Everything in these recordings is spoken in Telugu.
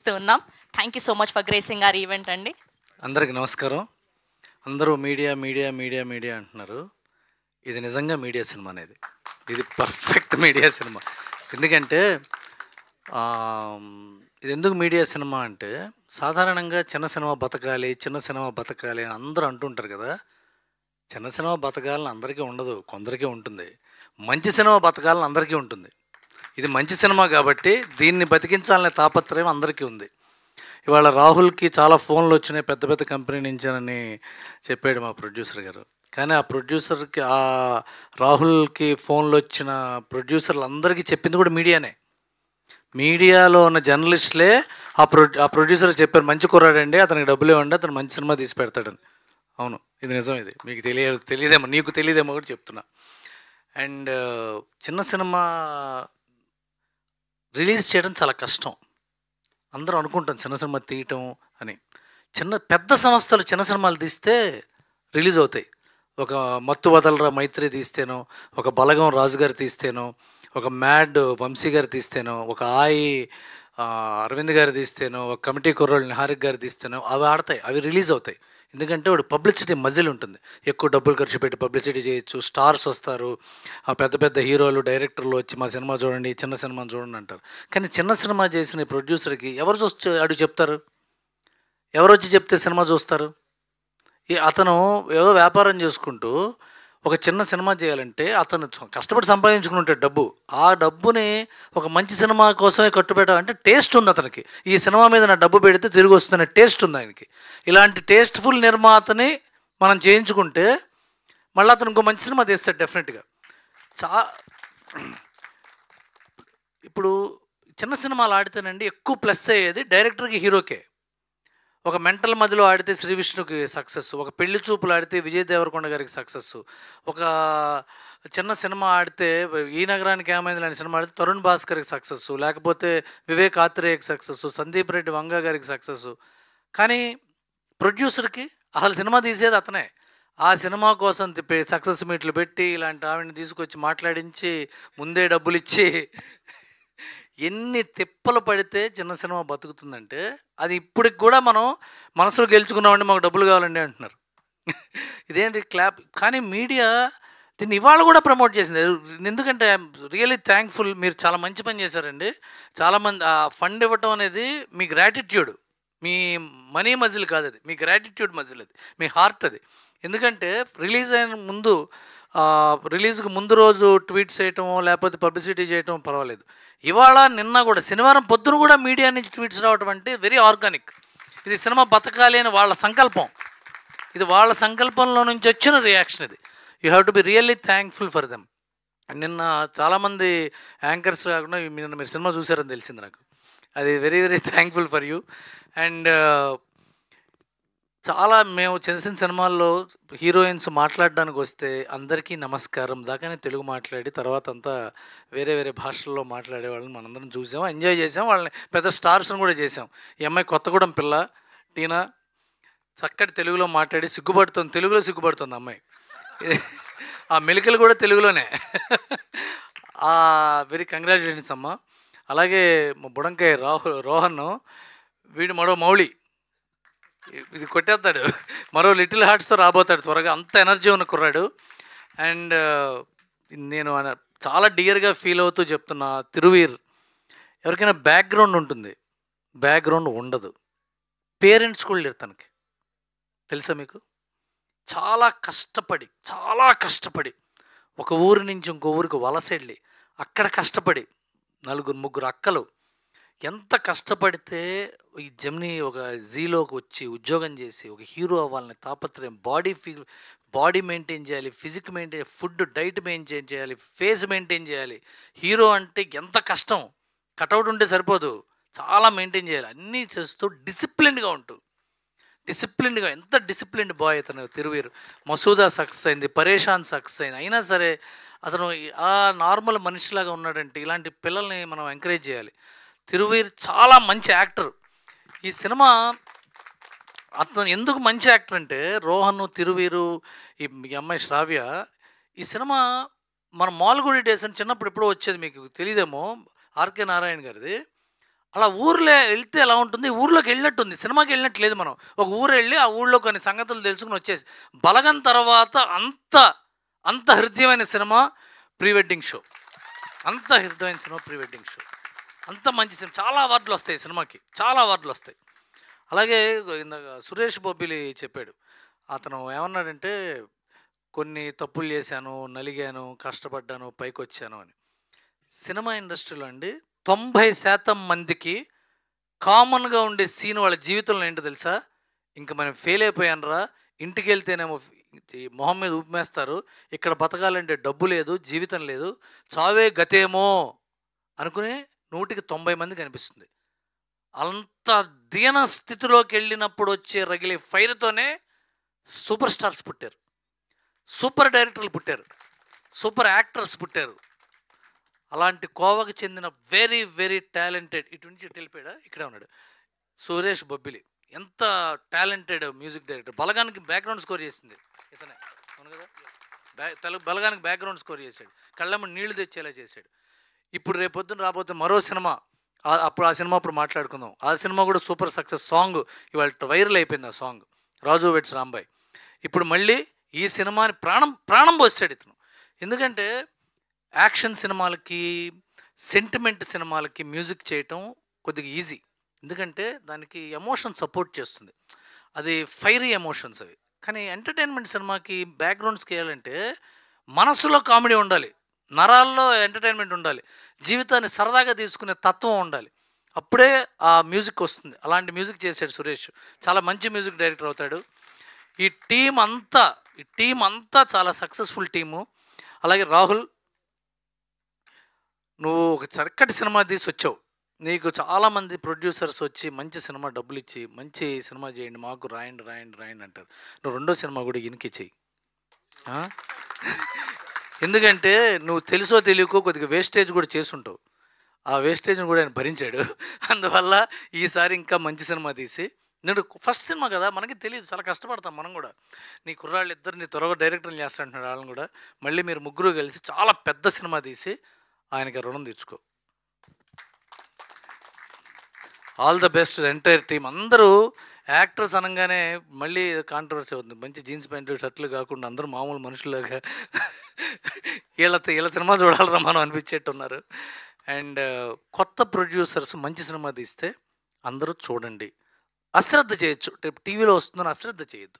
ఆహ్వానిస్తూ ఉన్నాం. Thank you so much for gracing are event అండి. అందరికి నమస్కారం. అందరూ మీడియా మీడియా మీడియా మీడియా అంటున్నారు. ఇది నిజంగా మీడియా సినిమా అనేది. ఇది పర్ఫెక్ట్ మీడియా సినిమా. ఎందుకంటే ఇది ఎందుకు మీడియా సినిమా అంటే, సాధారణంగా చిన్న సినిమా బతకాలి చిన్న సినిమా బతకాలి అని అందరూ అంటుంటారు కదా. చిన్న సినిమా బతకాలని అందరికీ ఉండదు, కొందరికీ ఉంటుంది. మంచి సినిమా బతకాలని అందరికీ ఉంటుంది. ఇది మంచి సినిమా కాబట్టి దీన్ని బతికించాలనే తాపత్రయం అందరికీ ఉంది. ఇవాళ రాహుల్కి చాలా ఫోన్లు వచ్చినాయి పెద్ద పెద్ద కంపెనీ నుంచి అని చెప్పాడు మా ప్రొడ్యూసర్ గారు. కానీ ఆ ప్రొడ్యూసర్కి, ఆ రాహుల్కి ఫోన్లు వచ్చిన ప్రొడ్యూసర్లు అందరికీ చెప్పింది కూడా మీడియానే. మీడియాలో ఉన్న జర్నలిస్టులే ఆ ప్రొడ్యూసర్ చెప్పారు, మంచి కుర్రాడండి, అతనికి డబ్బులు ఇవ్వండి, అతను మంచి సినిమా తీసి పెడతాడని. అవును, ఇది నిజం. ఇది మీకు తెలియదేమో, నీకు తెలియదేమో కూడా చెప్తున్నా. అండ్ చిన్న సినిమా రిలీజ్ చేయడం చాలా కష్టం. అందరూ అనుకుంటాం చిన్న సినిమా తీయటం అని. పెద్ద సంస్థలు చిన్న సినిమాలు తీస్తే రిలీజ్ అవుతాయి. ఒక మత్తు వదలరా మైత్రి తీస్తేనో, ఒక బలగం రాజు గారు తీస్తేనో, ఒక మ్యాడ్ వంశీ గారు తీస్తేనో, ఒక అరవింద్ గారు తీస్తేనో, ఒక కమిటీ కుర్రోళ్ళు నిహారిక్ గారు తీస్తేనో అవి ఆడతాయి, అవి రిలీజ్ అవుతాయి. ఎందుకంటే వాడు పబ్లిసిటీ మజిల్ ఉంటుంది, ఎక్కువ డబ్బులు ఖర్చు పెట్టి పబ్లిసిటీ చేయొచ్చు, స్టార్స్ వస్తారు, ఆ పెద్ద పెద్ద హీరోలు డైరెక్టర్లు వచ్చి మా సినిమా చూడండి, చిన్న సినిమాని చూడండి అంటారు. కానీ చిన్న సినిమా చేసిన ప్రొడ్యూసర్కి ఎవరు చూస్తే అడుగు చెప్తారు? ఎవరు వచ్చి చెప్తే సినిమా చూస్తారు? అతను ఏదో వ్యాపారం చేసుకుంటూ ఒక చిన్న సినిమా చేయాలంటే అతను కష్టపడి సంపాదించుకుని ఉంటాడు డబ్బు. ఆ డబ్బుని ఒక మంచి సినిమా కోసమే కట్టుబెట్టాలంటే టేస్ట్ ఉంది అతనికి. ఈ సినిమా మీద నా డబ్బు పెడితే తిరిగి వస్తుందనే టేస్ట్ ఉంది ఆయనకి. ఇలాంటి టేస్ట్ఫుల్ నిర్మాతని మనం చేయించుకుంటే మళ్ళీ అతను ఇంకో మంచి సినిమా తీస్తాడు డెఫినెట్గా. ఇప్పుడు చిన్న సినిమాలు ఆడితేనండి ఎక్కువ ప్లస్ అయ్యేది డైరెక్టర్కి, హీరోకే. ఒక మెంటల్ మధ్యలో ఆడితే శ్రీ విష్ణుకి సక్సెస్, ఒక పెళ్లి చూపులు ఆడితే విజయ్ దేవరకొండ గారికి సక్సెస్, ఒక చిన్న సినిమా ఆడితే ఈ నగరానికి ఏమైంది లాంటి సినిమా ఆడితే తరుణ్ భాస్కర్కి సక్సెస్, లేకపోతే వివేక్ ఆత్రేయకి సక్సెస్, సందీప్ రెడ్డి వంగ గారికి సక్సెస్. కానీ ప్రొడ్యూసర్కి అసలు సినిమా తీసేది అతనే. ఆ సినిమా కోసం సక్సెస్ మీట్లు పెట్టి ఇలాంటి ఆవిడని తీసుకొచ్చి మాట్లాడించి ముందే డబ్బులు ఇచ్చి ఎన్ని తిప్పలు పడితే చిన్న సినిమా బతుకుతుందంటే, అది ఇప్పటికి కూడా మనం మనసులో గెలుచుకున్నామండి, మాకు డబ్బులు కావాలండి అంటున్నారు. ఇదేంటి క్లాప్. కానీ మీడియా దీన్ని ఇవాళ కూడా ప్రమోట్ చేసింది. ఎందుకంటే ఐఎమ్ రియలీ థ్యాంక్ఫుల్. మీరు చాలా మంచి పని చేశారండి. చాలామంది ఆ ఫండ్ ఇవ్వటం అనేది మీ గ్రాటిట్యూడ్, మీ మనీ మజిల్ కాదు, అది మీ గ్రాటిట్యూడ్ మజిల్, అది మీ హార్ట్ అది. ఎందుకంటే రిలీజ్ అయిన ముందు, రిలీజ్కి ముందు రోజు ట్వీట్స్ చేయటం లేకపోతే పబ్లిసిటీ చేయటం పర్వాలేదు. ఇవాళ నిన్న కూడా శనివారం పొద్దున కూడా మీడియా నుంచి ట్వీట్స్ రావడం అంటే వెరీ ఆర్గానిక్. ఇది సినిమా బతకాలి అని వాళ్ళ సంకల్పం. ఇది వాళ్ళ సంకల్పంలో నుంచి వచ్చిన రియాక్షన్. ఇది you have to be really thankful for them. నిన్న చాలామంది యాంకర్స్ కాకుండా నిన్న మీరు సినిమా చూసారని తెలిసింది నాకు. అది very very thankful for you. And చాలా మేము చిన్న చిన్న సినిమాల్లో హీరోయిన్స్ మాట్లాడడానికి వస్తే అందరికీ నమస్కారం దాకానే తెలుగు మాట్లాడి తర్వాత అంతా వేరే వేరే భాషల్లో మాట్లాడే వాళ్ళని మనందరం చూసాం, ఎంజాయ్ చేసాం. వాళ్ళని పెద్ద స్టార్స్ని కూడా చేసాం. ఈ అమ్మాయి కొత్తగూడెం పిల్ల టీనా చక్కటి తెలుగులో మాట్లాడి సిగ్గుపడుతుంది, తెలుగులో సిగ్గుపడుతుంది అమ్మాయి. ఆ మెలికలు కూడా తెలుగులోనే. వెరీ కంగ్రాచులేషన్స్ అమ్మ. అలాగే మా బుడంకాయ రోహన్, వీడు మరో మౌళి, ఇది కొట్టేస్తాడు, మరో లిటిల్ హార్ట్స్తో రాబోతాడు త్వరగా, అంత ఎనర్జీ ఉన్న కుర్రాడు. అండ్ నేను చాలా డియర్గా ఫీల్ అవుతూ చెప్తున్నా, తిరువీర్ ఎవరికైనా బ్యాక్గ్రౌండ్ ఉంటుంది, బ్యాక్గ్రౌండ్ ఉండదు. పేరెంట్స్ కూడా లేరు తనకి, తెలుసా మీకు? చాలా కష్టపడి ఒక ఊరి నుంచి ఇంకో ఊరికి వలస వెళ్ళి అక్కడ కష్టపడి ముగ్గురు అక్కలు ఎంత కష్టపడితే ఈ జెమినీ ఒక జీలోకి వచ్చి ఉద్యోగం చేసి ఒక హీరో అవ్వాలని తాపత్రయం, బాడీ మెయింటైన్ చేయాలి, physique maintain, food diet maintain చేయాలి, ఫేస్ మెయింటైన్ చేయాలి. హీరో అంటే ఎంత కష్టం, కటౌట్ ఉంటే సరిపోదు, చాలా మెయింటైన్ చేయాలి. అన్నీ చేస్తూ డిసిప్లిన్డ్గా ఎంత డిసిప్లిన్డ్ బాయ్ అతను తిరువీర్. మసూదా సక్సెస్ అయింది, పరేషాన్ సక్సెస్ అయింది, అయినా సరే అతను ఆ నార్మల్ మనిషిలాగా ఉన్నాడంటే ఇలాంటి పిల్లల్ని మనం ఎంకరేజ్ చేయాలి. తిరువీర్ చాలా మంచి యాక్టర్. ఈ సినిమా అతను ఎందుకు మంచి యాక్టర్ అంటే, రోహన్, తిరువీరు, ఈ అమ్మాయి శ్రావ్య, ఈ సినిమా మన మాల్గుడి డేస్ అని చిన్నప్పుడు ఎప్పుడో వచ్చేది, మీకు తెలియదేమో, ఆర్కే నారాయణ గారిది. అలా ఊర్లో వెళ్తే ఎలా ఉంటుంది, ఊర్లోకి వెళ్ళినట్టుంది, సినిమాకి వెళ్ళినట్టు లేదు. మనం ఒక ఊరు వెళ్ళి ఆ ఊళ్ళో కొన్ని సంగతులు తెలుసుకుని వచ్చేసి. బలగం తర్వాత అంత హృదయమైన సినిమా ప్రీ వెడ్డింగ్ షో. అంత హృదయమైన సినిమా ప్రీ వెడ్డింగ్ షో. అంత మంచి సినిమా. చాలా అవార్డులు వస్తాయి సినిమాకి, చాలా అవార్డులు వస్తాయి. అలాగే ఇందాక సురేష్ బొబ్బిలి చెప్పాడు. అతను ఏమన్నాడంటే, కొన్ని తప్పులు చేశాను, నలిగాను, కష్టపడ్డాను, పైకొచ్చాను అని. సినిమా ఇండస్ట్రీలో అండి 90% మందికి కామన్గా ఉండే సీన్ వాళ్ళ జీవితంలో ఏంటో తెలుసా? ఇంక మనం ఫెయిల్ అయిపోయానురా, ఇంటికి వెళ్తేనేమో ఈ మొహం మీద ఉమ్మేస్తారు, ఇక్కడ బతకాలంటే డబ్బు లేదు, జీవితం లేదు, చావే గతేమో అనుకుని 100కి 90 మంది కనిపిస్తుంది. అంత దీన స్థితిలోకి వెళ్ళినప్పుడు వచ్చే రగిలే ఫైర్తోనే సూపర్ స్టార్స్ పుట్టారు, సూపర్ డైరెక్టర్లు పుట్టారు, సూపర్ యాక్టర్స్ పుట్టారు. అలాంటి కోవకు చెందిన వెరీ వెరీ టాలెంటెడ్, ఇటు నుంచి ఇటు వెళ్ళిపోయాడా, ఇక్కడే ఉన్నాడు, సురేష్ బొబ్బిలి. ఎంత టాలెంటెడ్ మ్యూజిక్ డైరెక్టర్. బలగానికి బ్యాక్గ్రౌండ్ స్కోర్ చేసింది ఇతనే, అవును కదా? బలగానికి బ్యాక్గ్రౌండ్ స్కోర్ చేశాడు, కళ్ళమ్మ నీళ్లు తెచ్చేలా చేశాడు. ఇప్పుడు రేపొద్దున రాబోతే మరో సినిమా, అప్పుడు ఆ సినిమా అప్పుడు మాట్లాడుకుందాం. ఆ సినిమా కూడా సూపర్ సక్సెస్. సాంగ్ ఇవాళ వైరల్ అయిపోయింది. ఆ సాంగ్ రాజు వెట్స్ రాంబాయ్. ఇప్పుడు మళ్ళీ ఈ సినిమాని ప్రాణం పోసాడు ఇతను. ఎందుకంటే యాక్షన్ సినిమాలకి, సెంటిమెంట్ సినిమాలకి మ్యూజిక్ చేయటం కొద్దిగా ఈజీ. ఎందుకంటే దానికి ఎమోషన్ సపోర్ట్ చేస్తుంది, అది ఫైరీ ఎమోషన్స్ అవి. కానీ ఎంటర్టైన్మెంట్ సినిమాకి బ్యాక్గ్రౌండ్స్కి వేయాలంటే మనసులో కామెడీ ఉండాలి, నరాల్లో ఎంటర్టైన్మెంట్ ఉండాలి, జీవితాన్ని సరదాగా తీసుకునే తత్వం ఉండాలి. అప్పుడే ఆ మ్యూజిక్ వస్తుంది. అలాంటి మ్యూజిక్ చేశాడు సురేష్. చాలా మంచి మ్యూజిక్ డైరెక్టర్ అవుతాడు. ఈ టీం అంతా చాలా సక్సెస్ఫుల్ టీము. అలాగే రాహుల్, నువ్వు ఒక చక్కటి సినిమా తీసి వచ్చావు. నీకు చాలామంది ప్రొడ్యూసర్స్ వచ్చి మంచి సినిమా డబ్బులు ఇచ్చి మంచి సినిమా చేయండి, మాకు రాయండి అంటారు. నువ్వు రెండో సినిమా కూడా ఈయనకి చెయ్యి. ఎందుకంటే నువ్వు తెలుసో తెలియకో కొద్దిగా వేస్టేజ్ కూడా చేసుంటావు. ఆ వేస్టేజ్ని కూడా ఆయన భరించాడు. అందువల్ల ఈసారి ఇంకా మంచి సినిమా తీసి, నేను ఫస్ట్ సినిమా కదా, మనకి తెలియదు, చాలా కష్టపడతాం మనం కూడా. నీ కుర్రాళ్ళు ఇద్దరిని త్వరగా డైరెక్టర్ని చేస్తాంటున్నాడు, వాళ్ళని కూడా. మళ్ళీ మీరు ముగ్గురు కలిసి చాలా పెద్ద సినిమా తీసి ఆయనకి రుణం తెచ్చుకో. All the best entire team. అందరూ యాక్టర్స్ అనగానే మళ్ళీ కాంట్రవర్సీ అవుతుంది. మంచి జీన్స్ ప్యాంట్లు షర్ట్లు కాకుండా అందరూ మామూలు మనుషులాగా వీళ్ళ సినిమా చూడాలరా మనం అనిపించేట్టున్నారు. అండ్ కొత్త ప్రొడ్యూసర్స్ మంచి సినిమా తీస్తే అందరూ చూడండి. అశ్రద్ధ చేయొచ్చు, రేపు టీవీలో వస్తుందని అశ్రద్ధ చేయొద్దు.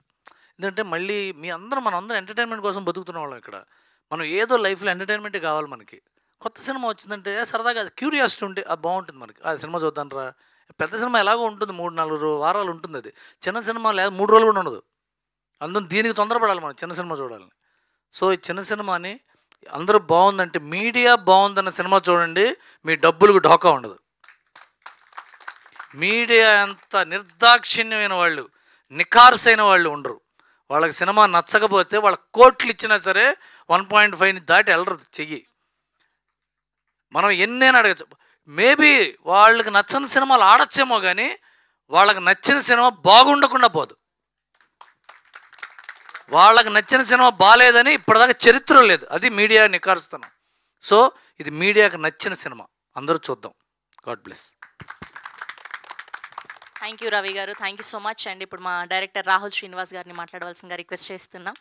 ఎందుకంటే మళ్ళీ మనం అందరం ఎంటర్టైన్మెంట్ కోసం బతుకుతున్న వాళ్ళం ఇక్కడ. మనం ఏదో లైఫ్లో ఎంటర్టైన్మెంటే కావాలి మనకి. కొత్త సినిమా వచ్చిందంటే సరదాగా అది క్యూరియాసిటీ ఉంటే అది బాగుంటుంది మనకి. ఆ సినిమా చూద్దాంరా. పెద్ద సినిమా ఎలాగో ఉంటుంది, 3-4 వారాలు ఉంటుంది. అది చిన్న సినిమా లేదా 3 రోజులు కూడా ఉండదు. అందులో దీనికి తొందరపడాలి మనం చిన్న సినిమా చూడాలని. సో ఈ చిన్న సినిమాని అందరూ బాగుందంటే, మీడియా బాగుందన్న సినిమా చూడండి, మీ డబ్బులకు ఢోకా ఉండదు. మీడియా అంత నిర్దాక్షిణ్యమైన వాళ్ళు, నిఖార్సైన వాళ్ళు ఉండరు. వాళ్ళకి సినిమా నచ్చకపోతే వాళ్ళ కోట్లు ఇచ్చినా సరే 1.5ని దాటి వెళ్ళరు చెయ్యి. మనం ఎన్నైనా అడగచ్చు. మేబీ వాళ్ళకి నచ్చని సినిమాలు ఆడచ్చేమో కానీ వాళ్ళకి నచ్చిన సినిమా బాగుండకుండా పోదు. వాళ్ళకి నచ్చిన సినిమా బాగాలేదని ఇప్పటిదాకా చరిత్ర లేదు. అది మీడియా నిఖారుస్తున్నాం. సో ఇది మీడియాకి నచ్చిన సినిమా, అందరూ చూద్దాం. God bless. Thank you Ravi గారు, థ్యాంక్ యూ సో మచ్ అండి. ఇప్పుడు మా డైరెక్టర్ రాహుల్ శ్రీనివాస్ గారిని మాట్లాడవలసిందిగా రిక్వెస్ట్ చేస్తున్నాం.